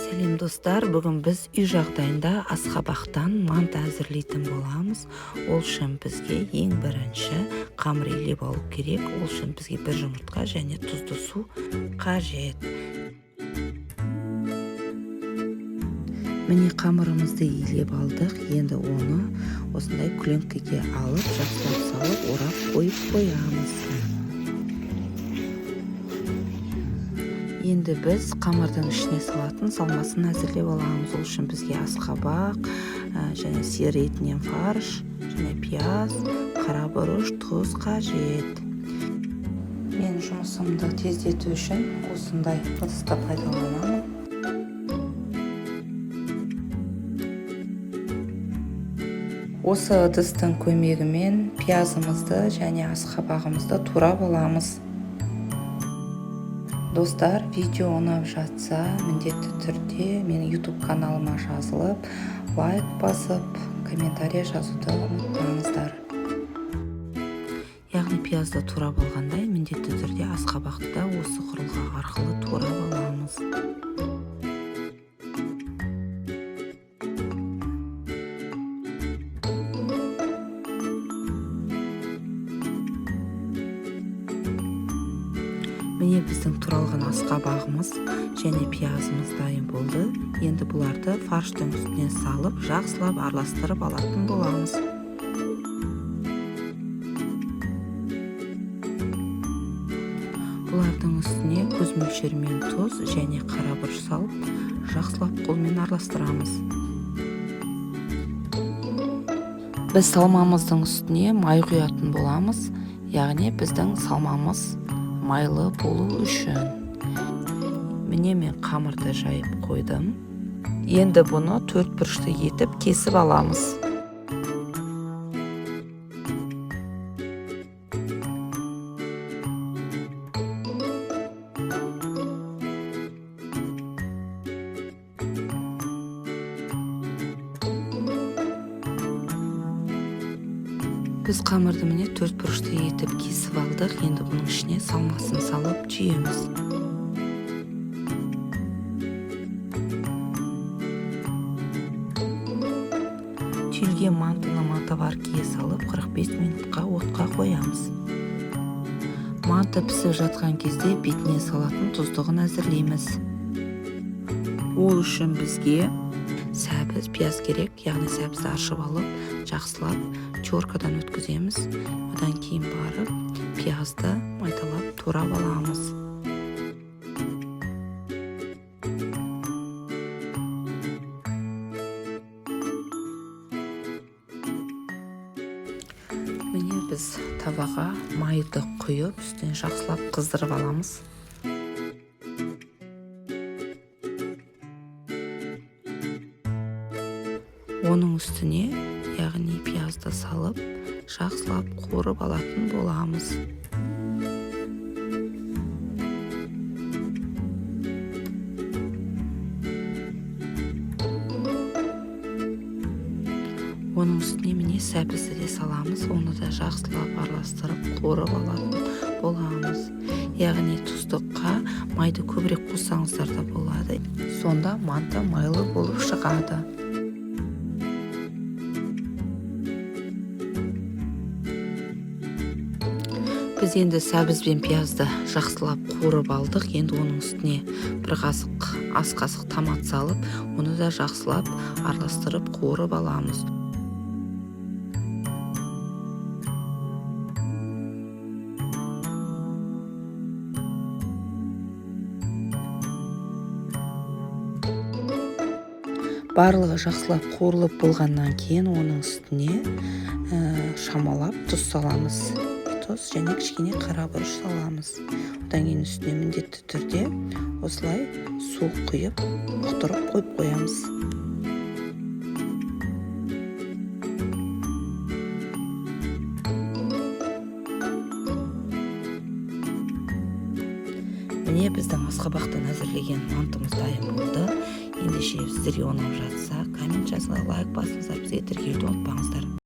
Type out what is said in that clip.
Сәлем достар, бүгін біз үй жағдайында асқабақтан манты әзірлейтін боламыз. Ол үшін бізге ең бірінші қамыр илеп алу керек. Ол үшін бізге бір жұмыртқа және тұзды су қажет. Міне қамырымызды илеп алдық. Енді оны осындай күленкеге алып, жақсылап салып, орап қойып қоямыз. Енді біз қамырдың ішіне салатын салмасын әзірлеп аламыз. Ол үшін бізге асқабақ, және сиыр етінен фарш, және пияз, қара бұрыш, тұз қажет. Мен жұмысымды тездету үшін осындай ыдысты пайдаланамын. Осы ыдыстың көмегімен пиязымызды және асқабағымызды турап аламыз. Достар, видео ұнап жатса, міндетті түрде менің YouTube каналыма жазылып, лайк басып, комментарий жазуды ұмытпаңыздар. Яғни пиязды турап алғандай, міндетті түрде асқабақты да осы құрылғы арқылы турап аламыз. Міне біздің туралған асқабағымыз және пиязымыз дайын болды. Енді бұларды фарштың үстіне салып, жақсылап араластырып алатын боламыз. Бұлардың үстіне көз мөлшерімен тұз және қара бұрыш салып, жақсылап қолмен араластырамыз. Біз салмамыздың үстіне май құятын боламыз, яғни біздің салмамыз майлы болу үшін. Міне мен қамырды жайып қойдым. Енді бұны төрт бұрышты етіп кесіп аламыз. Біз қамырды міне төрт бұрышты етіп кесіп алдық. Енді бұның ішіне салмасын салып түйеміз. Түйілген мантыны мантываркеге салып 45 минутқа отқа қоямыз. Манты пісіп жатқан кезде бетіне салатын тұздығын әзірлейміз. Ол үшін бізге сәбіз, пияз керек, яғни сәбізді аршып алып, жақсылап теркадан өткіземіз. Одан кейін барып, пиязды майдалап турап аламыз. Міне біз табаға майды құйып, үстіне жақсылап қыздырып аламыз. Оның үстіне, яғни пиязды салып, жақсылап қуырып алатын боламыз. Оның үстіне міне сәбізді де саламыз, оны да жақсылап араластырып қуырып алатын боламыз. Яғни тұздыққа майды көбірек қоссаңыздар да болады. Сонда манты майлы болып шығады. Біз енді сәбіз бен пиязды жақсылап қуырып алдық. Енді оның үстіне бір қасық, ас қасық томат салып, оны да жақсылап араластырып қуырып аламыз. Барлығы жақсылап қуырылып болғаннан кейін оның үстіне шамалап тұз саламыз. Тұз және кішкене қара бұрыш саламыз. Одан кейін үстіне міндетті түрде осылай су құйып, бұқтырып қойып қоямыз. Міне біздің асқабақтан әзірлеген мантымыз дайын болды. Ендеше сіздерге ұнап жатса, коммент жазыңыздар, лайк басыңыздар, бізге тіркелуді ұмытпаңыздар.